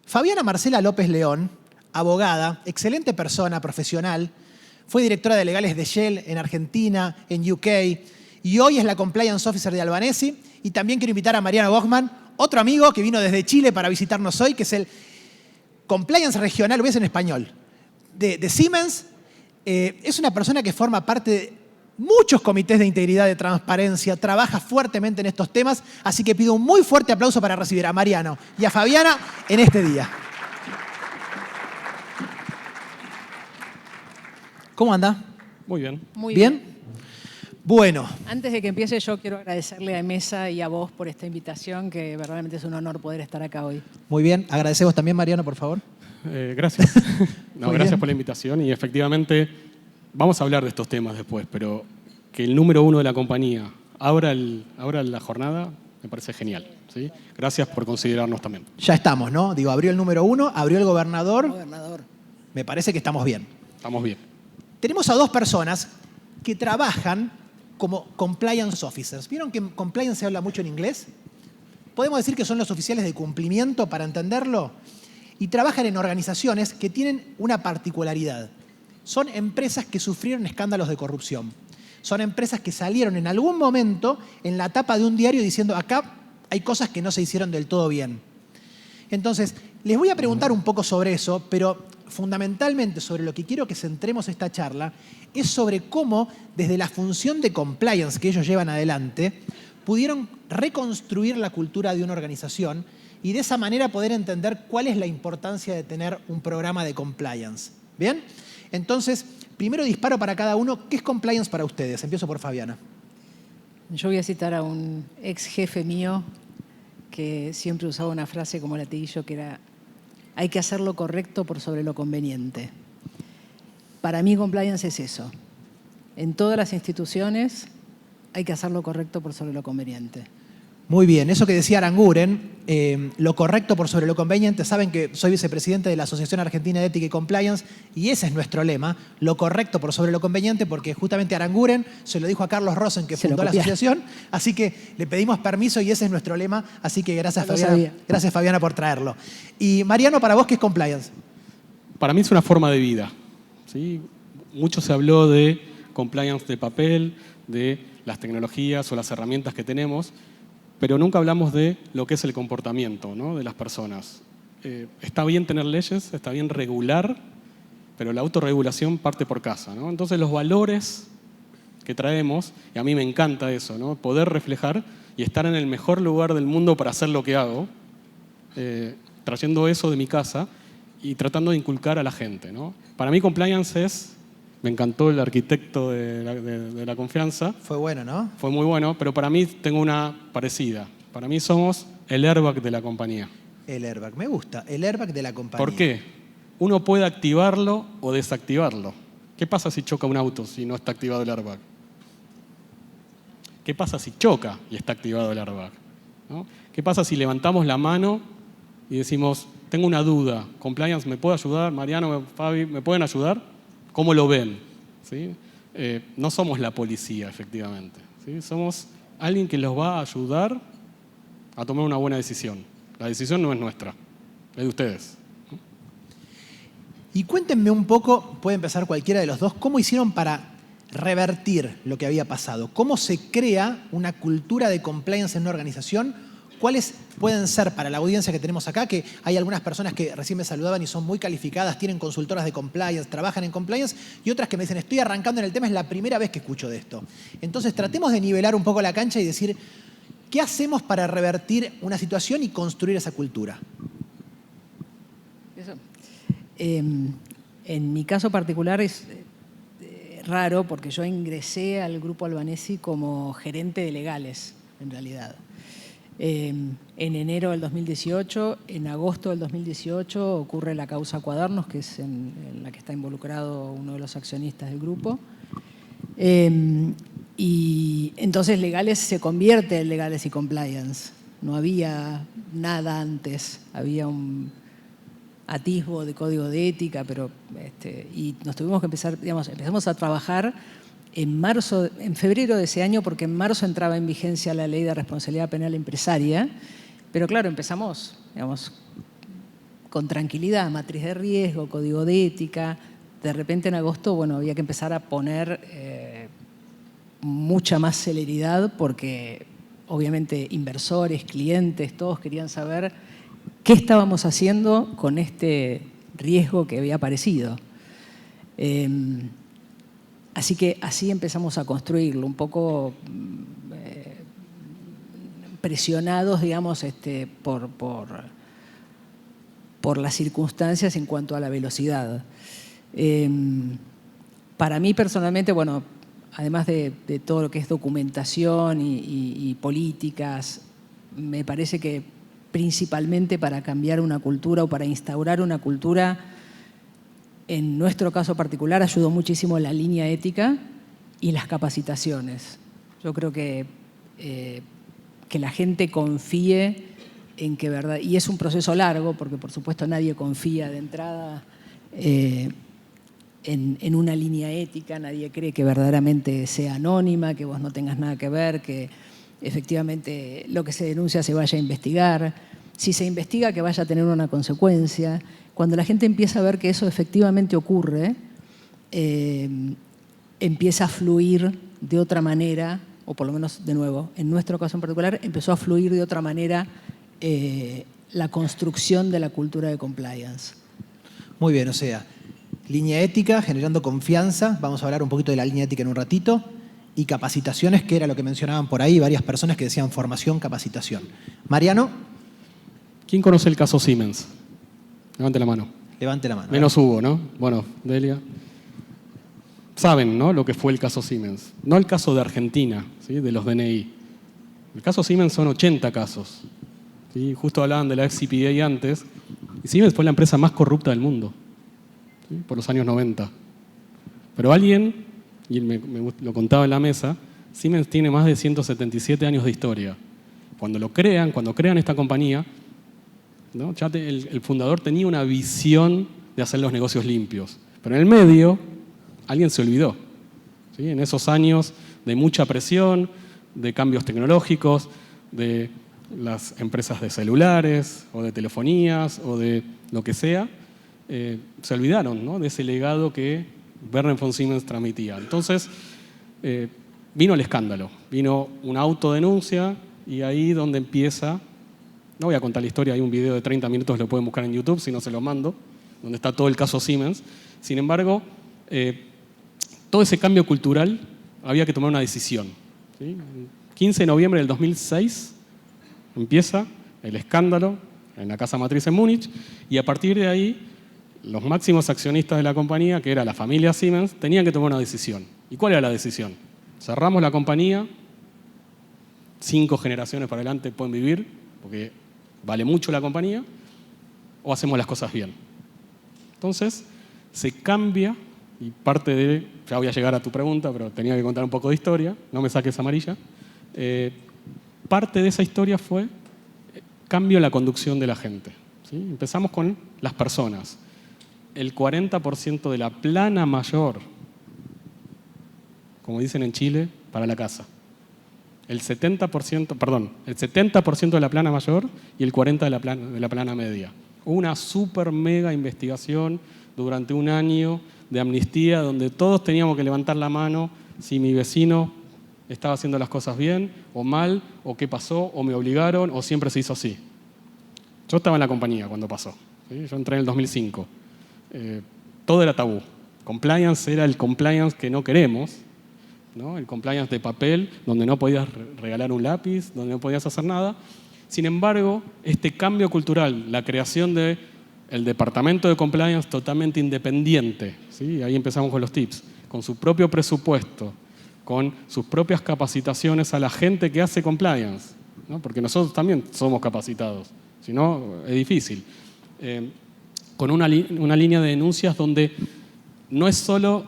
Fabiana Marcela López León, abogada, excelente persona, profesional, fue directora de legales de Shell en Argentina, en UK, y hoy es la Compliance Officer de Albanesi. Y también quiero invitar a Mariano Bogman, otro amigo que vino desde Chile para visitarnos hoy, que es el Compliance Regional, lo voy a decir en español, de Siemens. Es una persona que forma parte de muchos comités de integridad, de transparencia, trabaja fuertemente en estos temas, así que pido un muy fuerte aplauso para recibir a Mariano y a Fabiana en este día. ¿Cómo anda? Muy bien. Muy bien. Bueno. Antes de que empiece, yo quiero agradecerle a Mesa y a vos por esta invitación, que verdaderamente es un honor poder estar acá hoy. Muy bien. Agradecemos también, Mariano, por favor. Gracias. Gracias por la invitación y efectivamente vamos a hablar de estos temas después, pero que el número uno de la compañía abra la jornada me parece genial. ¿Sí? Gracias por considerarnos también. Ya estamos, ¿no? Digo, abrió el número uno, abrió el gobernador. Gobernador. Me parece que estamos bien. Estamos bien. Tenemos a dos personas que trabajan como compliance officers. ¿Vieron que en compliance se habla mucho en inglés? Podemos decir que son los oficiales de cumplimiento, para entenderlo, y trabajan en organizaciones que tienen una particularidad. Son empresas que sufrieron escándalos de corrupción. Son empresas que salieron en algún momento en la tapa de un diario diciendo acá hay cosas que no se hicieron del todo bien. Entonces, les voy a preguntar un poco sobre eso, pero fundamentalmente sobre lo que quiero que centremos esta charla es sobre cómo, desde la función de compliance que ellos llevan adelante, pudieron reconstruir la cultura de una organización y de esa manera poder entender cuál es la importancia de tener un programa de compliance. ¿Bien? Entonces, primero disparo para cada uno. ¿Qué es compliance para ustedes? Empiezo por Fabiana. Yo voy a citar a un ex jefe mío que siempre usaba una frase como latiguillo que era: hay que hacer lo correcto por sobre lo conveniente. Para mí compliance es eso. En todas las instituciones hay que hacer lo correcto por sobre lo conveniente. Muy bien, eso que decía Aranguren, lo correcto por sobre lo conveniente. Saben que soy vicepresidente de la Asociación Argentina de Ética y Compliance y ese es nuestro lema, lo correcto por sobre lo conveniente, porque justamente Aranguren se lo dijo a Carlos Rosen, que fundó la asociación, así que le pedimos permiso y ese es nuestro lema, así que gracias, Fabiana, gracias Fabiana por traerlo. Y Mariano, para vos, ¿qué es compliance? Para mí es una forma de vida. ¿Sí? Mucho se habló de compliance de papel, de las tecnologías o las herramientas que tenemos, pero nunca hablamos de lo que es el comportamiento, ¿no? De las personas. Está bien tener leyes, está bien regular, pero la autorregulación parte por casa, ¿no? Entonces los valores que traemos, y a mí me encanta eso, ¿no? Poder reflejar y estar en el mejor lugar del mundo para hacer lo que hago, trayendo eso de mi casa y tratando de inculcar a la gente, ¿no? Para mí compliance es... Me encantó el arquitecto de la confianza. Fue bueno, ¿no? Fue muy bueno, pero para mí tengo una parecida. Para mí somos el airbag de la compañía. El airbag, me gusta. El airbag de la compañía. ¿Por qué? Uno puede activarlo o desactivarlo. ¿Qué pasa si choca un auto si no está activado el airbag? ¿Qué pasa si choca y está activado el airbag? ¿No? ¿Qué pasa si levantamos la mano y decimos, tengo una duda, compliance, ¿me puede ayudar? Mariano, Fabi, ¿me pueden ayudar? ¿Cómo lo ven? ¿Sí? No somos la policía, efectivamente. ¿Sí? Somos alguien que los va a ayudar a tomar una buena decisión. La decisión no es nuestra, es de ustedes. Y cuéntenme un poco, puede empezar cualquiera de los dos, ¿cómo hicieron para revertir lo que había pasado? ¿Cómo se crea una cultura de compliance en una organización? ¿Cuáles pueden ser para la audiencia que tenemos acá? Que hay algunas personas que recién me saludaban y son muy calificadas, tienen consultoras de compliance, trabajan en compliance, y otras que me dicen, estoy arrancando en el tema, es la primera vez que escucho de esto. Entonces tratemos de nivelar un poco la cancha y decir, ¿qué hacemos para revertir una situación y construir esa cultura? Eso. En mi caso particular es raro porque yo ingresé al Grupo Albanesi como gerente de legales, en realidad. En enero del 2018, en agosto del 2018 ocurre la causa Cuadernos, que es en la que está involucrado uno de los accionistas del grupo. Y entonces Legales se convierte en Legales y Compliance. No había nada antes, había un atisbo de código de ética, pero y nos tuvimos que empezamos a trabajar en febrero de ese año, porque en marzo entraba en vigencia la ley de responsabilidad penal empresaria, pero claro, empezamos, con tranquilidad, matriz de riesgo, código de ética. De repente en agosto, bueno, había que empezar a poner mucha más celeridad porque obviamente inversores, clientes, todos querían saber qué estábamos haciendo con este riesgo que había aparecido. Así que así empezamos a construirlo, un poco presionados, digamos, por las circunstancias en cuanto a la velocidad. Para mí personalmente, bueno, además de todo lo que es documentación y políticas, me parece que principalmente para cambiar una cultura o para instaurar una cultura, en nuestro caso particular ayudó muchísimo la línea ética y las capacitaciones. Yo creo que la gente confíe en que verdad, y es un proceso largo, porque por supuesto nadie confía de entrada en una línea ética, nadie cree que verdaderamente sea anónima, que vos no tengas nada que ver, que efectivamente lo que se denuncia se vaya a investigar, si se investiga que vaya a tener una consecuencia. Cuando la gente empieza a ver que eso efectivamente ocurre, empieza a fluir de otra manera, o por lo menos, de nuevo, en nuestro caso en particular, empezó a fluir de otra manera la construcción de la cultura de compliance. Muy bien, o sea, línea ética, generando confianza. Vamos a hablar un poquito de la línea ética en un ratito. Y capacitaciones, que era lo que mencionaban por ahí, varias personas que decían formación, capacitación. Mariano. ¿Quién conoce el caso Siemens? Levante la mano. Levante la mano. Menos Hugo, ¿no? Bueno, Delia. Saben, ¿no?, lo que fue el caso Siemens. No el caso de Argentina, ¿sí?, de los DNI. El caso Siemens son 80 casos. ¿Sí? Justo hablaban de la FCPA antes. Y Siemens fue la empresa más corrupta del mundo, ¿sí?, por los años 90. Pero alguien, y lo contaba en la mesa, Siemens tiene más de 177 años de historia. Cuando crean esta compañía, ¿no?, ya el fundador tenía una visión de hacer los negocios limpios. Pero en el medio, alguien se olvidó, ¿sí?, en esos años de mucha presión, de cambios tecnológicos, de las empresas de celulares o de telefonías o de lo que sea, se olvidaron, ¿no?, de ese legado que Verner von Siemens transmitía. Entonces, vino el escándalo, vino una autodenuncia y ahí donde empieza. No voy a contar la historia, hay un video de 30 minutos, lo pueden buscar en YouTube, si no se lo mando, donde está todo el caso Siemens. Sin embargo, todo ese cambio cultural había que tomar una decisión, ¿sí? El 15 de noviembre del 2006 empieza el escándalo en la casa matriz en Múnich y a partir de ahí los máximos accionistas de la compañía, que era la familia Siemens, tenían que tomar una decisión. ¿Y cuál era la decisión? Cerramos la compañía, 5 generaciones para adelante pueden vivir, porque vale mucho la compañía, o hacemos las cosas bien. Entonces, se cambia, y parte de, ya voy a llegar a tu pregunta, pero tenía que contar un poco de historia, no me saques amarilla. Parte de esa historia fue cambio en la conducción de la gente, ¿sí? Empezamos con las personas. El 40% de la plana mayor, como dicen en Chile, para la casa. El 70% de la plana mayor y el 40% de la plana media. Una super mega investigación durante un año de amnistía donde todos teníamos que levantar la mano si mi vecino estaba haciendo las cosas bien o mal, o qué pasó, o me obligaron, o siempre se hizo así. Yo estaba en la compañía cuando pasó, ¿sí? Yo entré en el 2005. Todo era tabú. Compliance era el compliance que no queremos, ¿no? El compliance de papel, donde no podías regalar un lápiz, donde no podías hacer nada. Sin embargo, este cambio cultural, la creación del departamento de compliance totalmente independiente, ¿sí? Ahí empezamos con los tips, con su propio presupuesto, con sus propias capacitaciones a la gente que hace compliance, ¿no? Porque nosotros también somos capacitados, si no, es difícil. Con una línea de denuncias donde no es solo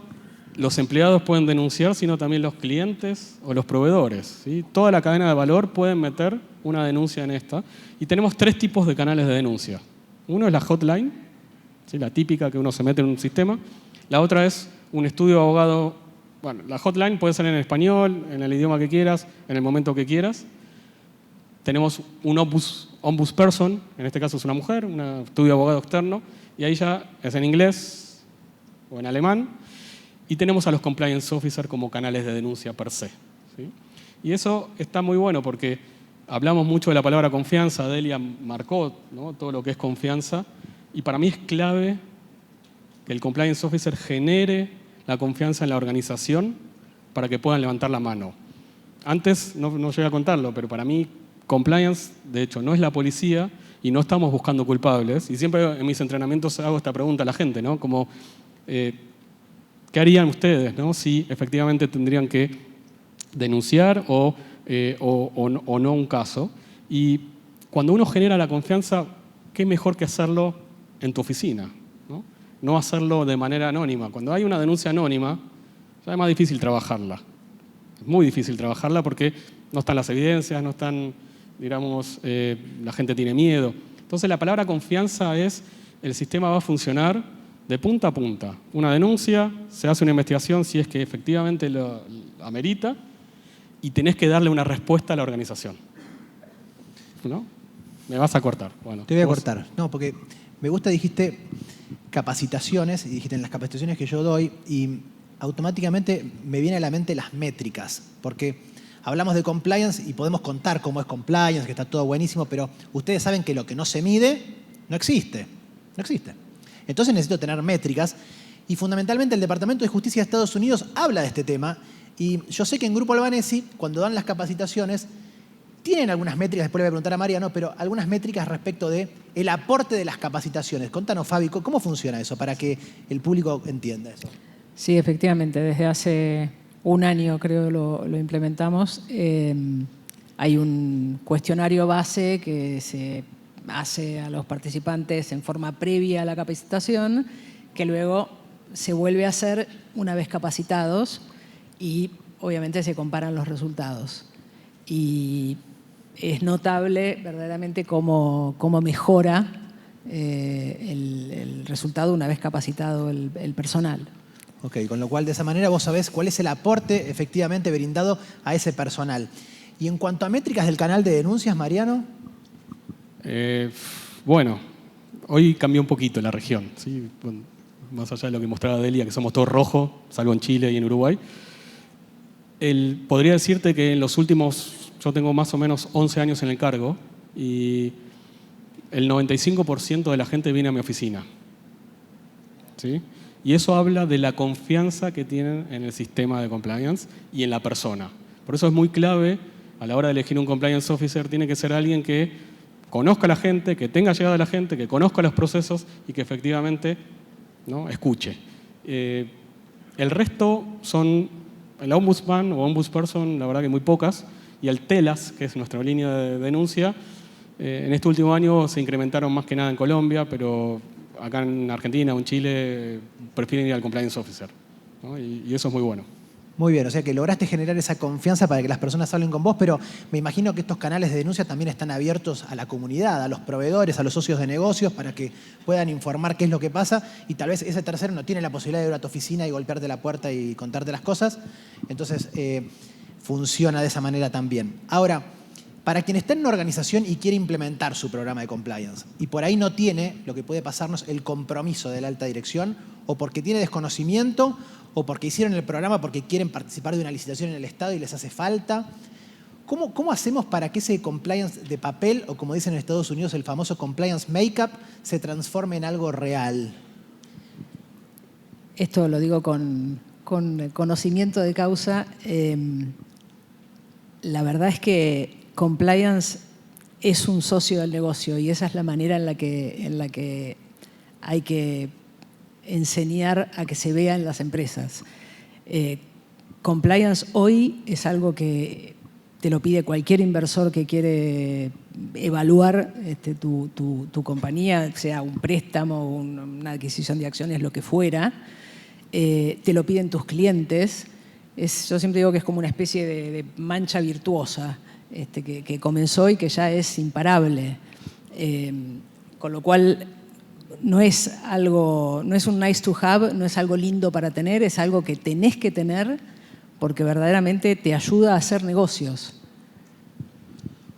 los empleados pueden denunciar, sino también los clientes o los proveedores, ¿sí? Toda la cadena de valor pueden meter una denuncia en esta. Y tenemos 3 tipos de canales de denuncia. Uno es la hotline, ¿sí?, la típica que uno se mete en un sistema. La otra es un estudio de abogado. Bueno, la hotline puede ser en español, en el idioma que quieras, en el momento que quieras. tenemos un ombudsperson, en este caso es una mujer, un estudio de abogado externo, y ahí ya es en inglés o en alemán, y tenemos a los compliance officers como canales de denuncia per se, ¿sí? Y eso está muy bueno porque hablamos mucho de la palabra confianza, Delia marcó, ¿no?, todo lo que es confianza, y para mí es clave que el compliance officer genere la confianza en la organización para que puedan levantar la mano. Antes, no llegué a contarlo, pero para mí compliance, de hecho, no es la policía y no estamos buscando culpables. Y siempre en mis entrenamientos hago esta pregunta a la gente, ¿no? Como, ¿qué harían ustedes, ¿no?, si efectivamente tendrían que denunciar o no un caso? Y cuando uno genera la confianza, ¿qué mejor que hacerlo en tu oficina? No hacerlo de manera anónima. Cuando hay una denuncia anónima, ya es más difícil trabajarla. Es muy difícil trabajarla porque no están las evidencias, no están, digamos, la gente tiene miedo. Entonces la palabra confianza es, el sistema va a funcionar de punta a punta. Una denuncia, se hace una investigación si es que efectivamente lo amerita y tenés que darle una respuesta a la organización. ¿No? Me vas a cortar. Bueno, te voy a cortar. No, porque me gusta, dijiste capacitaciones, y dijiste en las capacitaciones que yo doy, y automáticamente me viene a la mente las métricas, porque hablamos de compliance y podemos contar cómo es compliance, que está todo buenísimo, pero ustedes saben que lo que no se mide no existe. No existe. Entonces necesito tener métricas, y fundamentalmente el Departamento de Justicia de Estados Unidos habla de este tema, y yo sé que en Grupo Albanesi, cuando dan las capacitaciones, tienen algunas métricas, después le voy a preguntar a Mariano, pero algunas métricas respecto del aporte de las capacitaciones. Contanos, Fabi, ¿cómo funciona eso para que el público entienda eso? Sí, efectivamente, desde hace un año creo lo implementamos. Hay un cuestionario base que se hace a los participantes en forma previa a la capacitación, que luego se vuelve a hacer una vez capacitados y obviamente se comparan los resultados. Y es notable verdaderamente cómo mejora el resultado una vez capacitado el personal. Ok, con lo cual de esa manera vos sabés cuál es el aporte efectivamente brindado a ese personal. Y en cuanto a métricas del canal de denuncias, Mariano. Bueno, hoy cambió un poquito la región, ¿sí? Más allá de lo que mostraba Delia, que somos todos rojos, salvo en Chile y en Uruguay. Podría decirte que en los últimos, yo tengo más o menos 11 años en el cargo y el 95% de la gente viene a mi oficina, ¿sí? Y eso habla de la confianza que tienen en el sistema de compliance y en la persona. Por eso es muy clave, a la hora de elegir un compliance officer, tiene que ser alguien que conozca a la gente, que tenga llegada a la gente, que conozca los procesos y que efectivamente, ¿no?, escuche. El resto son el ombudsman o ombudsperson, la verdad que muy pocas, y el TELAS, que es nuestra línea de denuncia. En este último año se incrementaron más que nada en Colombia, pero acá en Argentina o en Chile prefieren ir al compliance officer, ¿no? Y eso es muy bueno. Muy bien, o sea que lograste generar esa confianza para que las personas hablen con vos, pero me imagino que estos canales de denuncia también están abiertos a la comunidad, a los proveedores, a los socios de negocios, para que puedan informar qué es lo que pasa, y tal vez ese tercero no tiene la posibilidad de ir a tu oficina y golpearte la puerta y contarte las cosas. Entonces funciona de esa manera también. Ahora, para quien está en una organización y quiere implementar su programa de compliance y por ahí no tiene, lo que puede pasarnos, el compromiso de la alta dirección, o porque tiene desconocimiento, o porque hicieron el programa porque quieren participar de una licitación en el Estado y les hace falta. ¿Cómo hacemos para que ese compliance de papel, o como dicen en Estados Unidos, el famoso compliance make-up, se transforme en algo real? Esto lo digo con conocimiento de causa. La verdad es que compliance es un socio del negocio y esa es la manera en la que hay que enseñar a que se vea en las empresas. Compliance hoy es algo que te lo pide cualquier inversor que quiere evaluar tu compañía, sea un préstamo, una adquisición de acciones, lo que fuera. Te lo piden tus clientes. Yo siempre digo que es como una especie de mancha virtuosa que comenzó y que ya es imparable. Con lo cual no es un nice to have, no es algo lindo para tener, es algo que tenés que tener porque verdaderamente te ayuda a hacer negocios.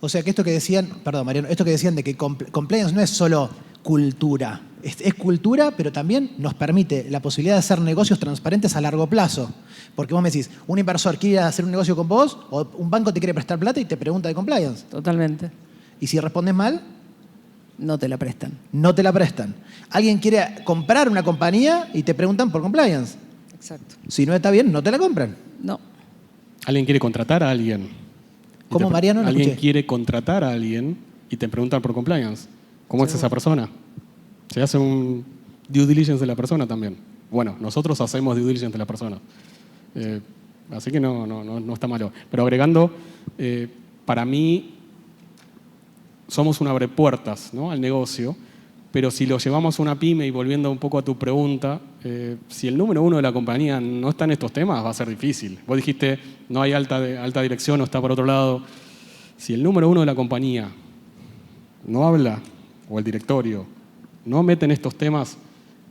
O sea que esto que decían, perdón Mariano, esto que decían de que compliance no es solo cultura, es cultura, pero también nos permite la posibilidad de hacer negocios transparentes a largo plazo. Porque vos me decís, un inversor quiere hacer un negocio con vos, o un banco te quiere prestar plata y te pregunta de compliance. Totalmente. Y si respondes mal, No te la prestan. no te la prestan. Alguien quiere comprar una compañía y te preguntan por compliance. Exacto. Si no está bien, no te la compran. No. Alguien quiere contratar a alguien. ¿Cómo, Mariano? No Alguien escuché. quiere contratar a alguien y te preguntan por compliance. ¿Cómo es esa persona? Se hace un due diligence de la persona también. Bueno, nosotros hacemos due diligence de la persona. Así que no está malo. Pero agregando, para mí somos un abrepuertas, ¿no?, al negocio, pero si lo llevamos a una pyme, y volviendo un poco a tu pregunta, si el número uno de la compañía no está en estos temas, va a ser difícil. Vos dijiste, no hay alta dirección o está por otro lado. Si el número uno de la compañía no habla, o el directorio, no meten estos temas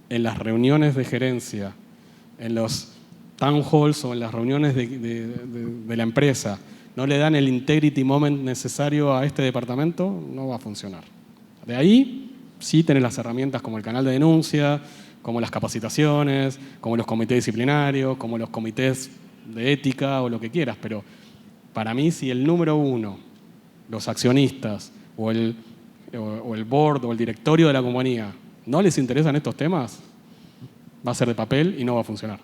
en las reuniones de gerencia, en los town halls o en las reuniones de la empresa, no le dan el integrity moment necesario a este departamento, no va a funcionar. De ahí sí tenés las herramientas como el canal de denuncia, como las capacitaciones, como los comités disciplinarios, como los comités de ética o lo que quieras, pero para mí si el número uno, los accionistas o el board o el directorio de la compañía no les interesan estos temas, va a ser de papel y no va a funcionar.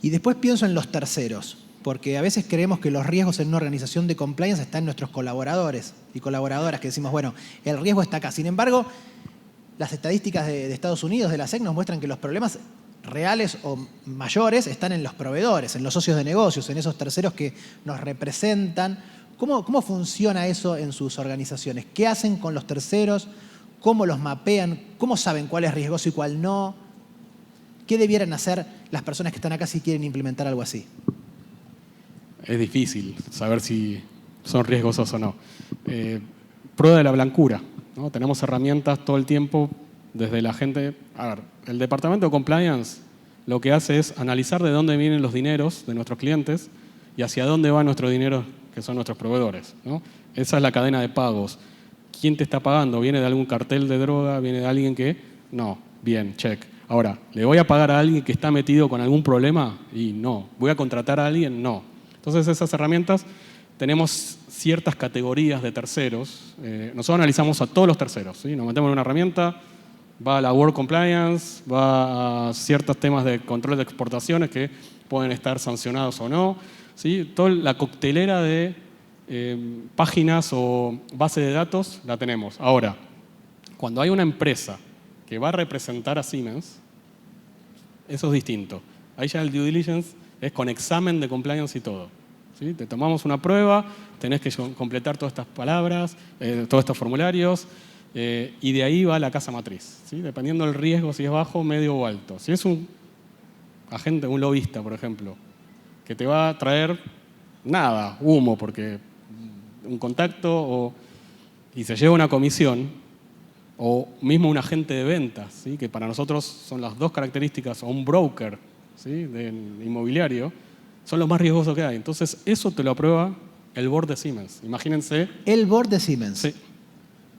Y después pienso en los terceros, porque a veces creemos que los riesgos en una organización de compliance están en nuestros colaboradores y colaboradoras, que decimos, bueno, el riesgo está acá. Sin embargo, las estadísticas de Estados Unidos, de la SEC, nos muestran que los problemas reales o mayores están en los proveedores, en los socios de negocios, en esos terceros que nos representan. ¿Cómo funciona eso en sus organizaciones? ¿Qué hacen con los terceros? ¿Cómo los mapean? ¿Cómo saben cuál es riesgoso y cuál no? ¿Qué debieran hacer las personas que están acá si quieren implementar algo así? Es difícil saber si son riesgosos o no. Prueba de la blancura, ¿no? Tenemos herramientas todo el tiempo desde la gente. A ver, el departamento de compliance lo que hace es analizar de dónde vienen los dineros de nuestros clientes y hacia dónde va nuestro dinero, que son nuestros proveedores, ¿no? Esa es la cadena de pagos. ¿Quién te está pagando? ¿Viene de algún cartel de droga? ¿Viene de alguien que...? No. Bien, check. Ahora, ¿le voy a pagar a alguien que está metido con algún problema? Y no. ¿Voy a contratar a alguien? No. Entonces, esas herramientas, tenemos ciertas categorías de terceros. Nosotros analizamos a todos los terceros, ¿sí? Nos metemos en una herramienta, va a la World Compliance, va a ciertos temas de control de exportaciones que pueden estar sancionados o no, ¿sí? Toda la coctelera de páginas o base de datos la tenemos. Ahora, cuando hay una empresa que va a representar a Siemens, eso es distinto. Ahí ya el due diligence es con examen de compliance y todo, ¿sí? Te tomamos una prueba, tenés que completar todas estas palabras, todos estos formularios, y de ahí va la casa matriz, ¿sí? Dependiendo del riesgo, si es bajo, medio o alto. Si es un agente, un lobista, por ejemplo, que te va a traer nada, humo, porque un contacto y se lleva una comisión, o mismo un agente de ventas, ¿sí? Que para nosotros son las dos características, o un broker, ¿sí? De inmobiliario, son los más riesgosos que hay. Entonces, eso te lo aprueba el board de Siemens. Imagínense. El board de Siemens. Sí.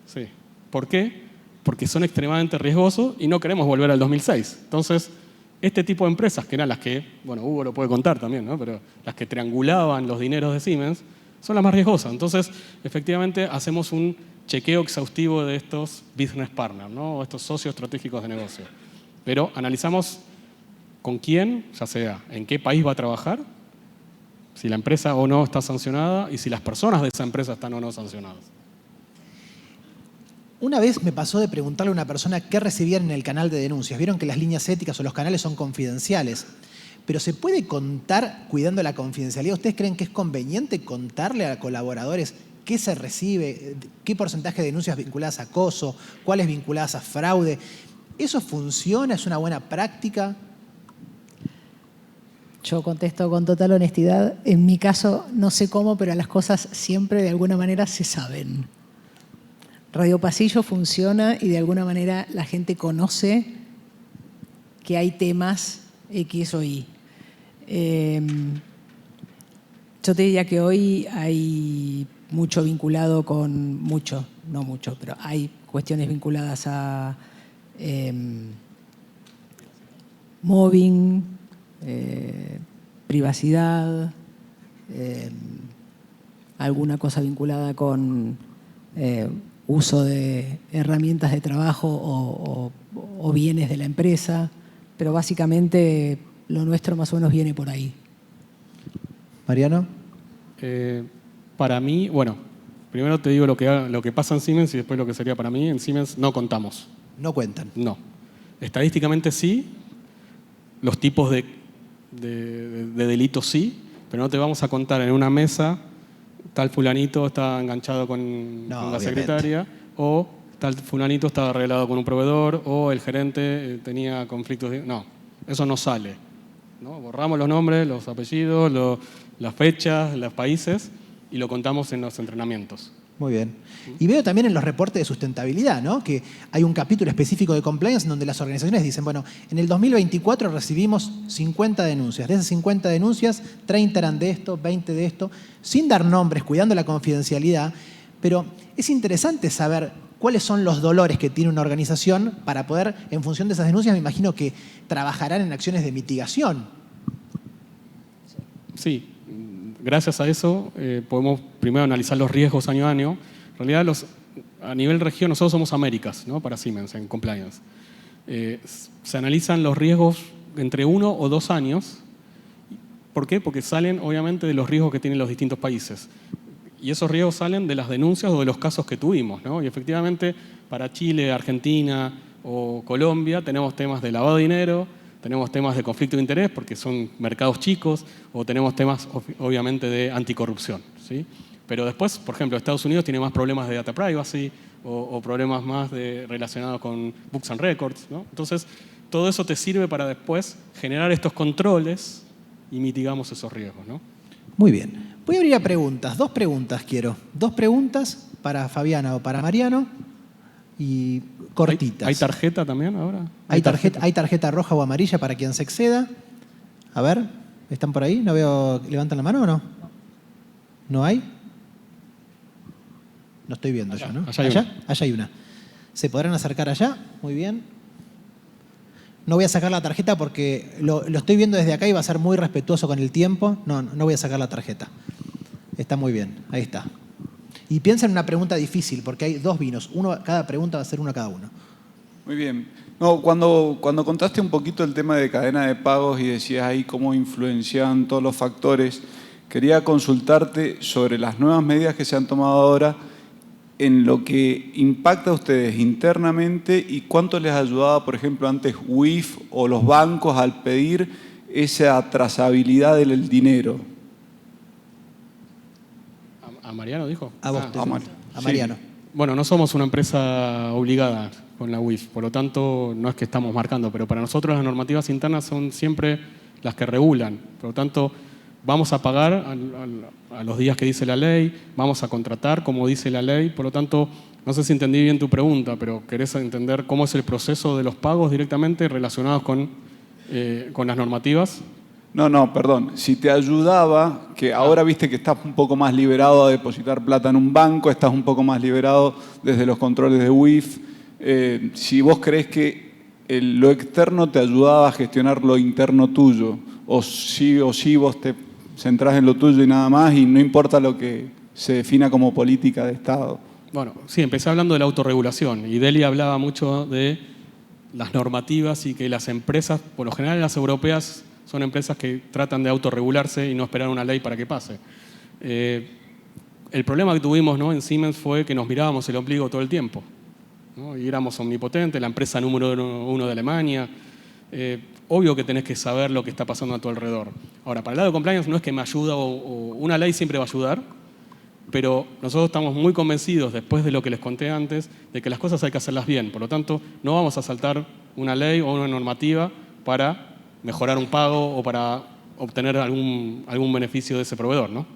Sí. ¿Por qué? Porque son extremadamente riesgosos y no queremos volver al 2006. Entonces, este tipo de empresas, que eran las que, bueno, Hugo lo puede contar también, ¿no? Pero las que triangulaban los dineros de Siemens, son las más riesgosas. Entonces, efectivamente, hacemos un chequeo exhaustivo de estos business partners, ¿no? O estos socios estratégicos de negocio. Pero analizamos con quién, ya sea en qué país va a trabajar, si la empresa o no está sancionada y si las personas de esa empresa están o no sancionadas. Una vez me pasó de preguntarle a una persona qué recibían en el canal de denuncias. Vieron que las líneas éticas o los canales son confidenciales. Pero ¿se puede contar cuidando la confidencialidad? ¿Ustedes creen que es conveniente contarle a colaboradores qué se recibe, qué porcentaje de denuncias vinculadas a acoso, cuáles vinculadas a fraude? ¿Eso funciona? ¿Es una buena práctica? Yo contesto con total honestidad. En mi caso, no sé cómo, pero las cosas siempre de alguna manera se saben. Radio Pasillo funciona y de alguna manera la gente conoce que hay temas X o Y. Yo te diría que hoy hay mucho vinculado con, no mucho, pero hay cuestiones vinculadas a mobbing, privacidad, alguna cosa vinculada con uso de herramientas de trabajo o bienes de la empresa, pero básicamente lo nuestro más o menos viene por ahí. Mariano. Para mí, bueno, primero te digo lo que pasa en Siemens y después lo que sería para mí. En Siemens no contamos. No cuentan. No. Estadísticamente sí, los tipos de delitos sí, pero no te vamos a contar en una mesa tal fulanito está enganchado con la obviamente. secretaria, o tal fulanito estaba arreglado con un proveedor, o el gerente tenía conflictos. No, eso no sale, ¿no? Borramos los nombres, los apellidos, las fechas, los países y lo contamos en los entrenamientos. Muy bien. Y veo también en los reportes de sustentabilidad, ¿no?, que hay un capítulo específico de compliance en donde las organizaciones dicen, bueno, en el 2024 recibimos 50 denuncias. De esas 50 denuncias, 30 eran de esto, 20 de esto, sin dar nombres, cuidando la confidencialidad. Pero es interesante saber cuáles son los dolores que tiene una organización para poder, en función de esas denuncias, me imagino que trabajarán en acciones de mitigación. Sí. Gracias a eso podemos primero analizar los riesgos año a año. En realidad, a nivel región, nosotros somos Américas, ¿no?, para Siemens en compliance. Se analizan los riesgos entre 1 o 2 años. ¿Por qué? Porque salen, obviamente, de los riesgos que tienen los distintos países. Y esos riesgos salen de las denuncias o de los casos que tuvimos, ¿no? Y efectivamente, para Chile, Argentina o Colombia tenemos temas de lavado de dinero, tenemos temas de conflicto de interés porque son mercados chicos, o tenemos temas obviamente de anticorrupción, ¿sí? Pero después, por ejemplo, Estados Unidos tiene más problemas de data privacy o problemas más relacionados con books and records, ¿no? Entonces, todo eso te sirve para después generar estos controles y mitigamos esos riesgos, ¿no? Muy bien. Voy a abrir a preguntas. 2 preguntas quiero. 2 preguntas para Fabiana o para Mariano y cortitas. ¿Hay tarjeta también ahora? Hay tarjeta roja o amarilla para quien se exceda. A ver, ¿están por ahí? ¿No veo? ¿Levantan la mano o no? ¿No hay? No estoy viendo allá, yo, ¿no? Allá hay una. Allá hay una. ¿Se podrán acercar allá? Muy bien. No voy a sacar la tarjeta porque lo estoy viendo desde acá y va a ser muy respetuoso con el tiempo. No voy a sacar la tarjeta. Está muy bien, ahí está. Y piensa en una pregunta difícil, porque hay 2 vinos. Cada pregunta va a ser uno cada uno. Muy bien. No, cuando contaste un poquito el tema de cadena de pagos y decías ahí cómo influencian todos los factores, quería consultarte sobre las nuevas medidas que se han tomado ahora en lo que impacta a ustedes internamente y cuánto les ayudaba, por ejemplo, antes WIF o los bancos al pedir esa trazabilidad del dinero. ¿A Mariano dijo? A vos, a Mariano. Sí. Bueno, no somos una empresa obligada con la WIF, por lo tanto no es que estamos marcando, pero para nosotros las normativas internas son siempre las que regulan. Por lo tanto, vamos a pagar a los días que dice la ley, vamos a contratar como dice la ley. Por lo tanto, no sé si entendí bien tu pregunta, pero querés entender cómo es el proceso de los pagos directamente relacionados con las normativas. No, perdón. Si te ayudaba, que ahora viste que estás un poco más liberado a depositar plata en un banco, estás un poco más liberado desde los controles de WIF. Si vos crees que lo externo te ayudaba a gestionar lo interno tuyo, o sí vos te centrás en lo tuyo y nada más, y no importa lo que se defina como política de Estado. Bueno, sí, empecé hablando de la autorregulación y Delia hablaba mucho de las normativas y que las empresas, por lo general las europeas, son empresas que tratan de autorregularse y no esperar una ley para que pase. El problema que tuvimos, ¿no?, en Siemens fue que nos mirábamos el ombligo todo el tiempo, ¿no? Y éramos omnipotentes, la empresa número 1 de Alemania. Obvio que tenés que saber lo que está pasando a tu alrededor. Ahora, para el lado de compliance no es que me ayuda o una ley siempre va a ayudar, pero nosotros estamos muy convencidos, después de lo que les conté antes, de que las cosas hay que hacerlas bien. Por lo tanto, no vamos a saltar una ley o una normativa para mejorar un pago o para obtener algún beneficio de ese proveedor, ¿no?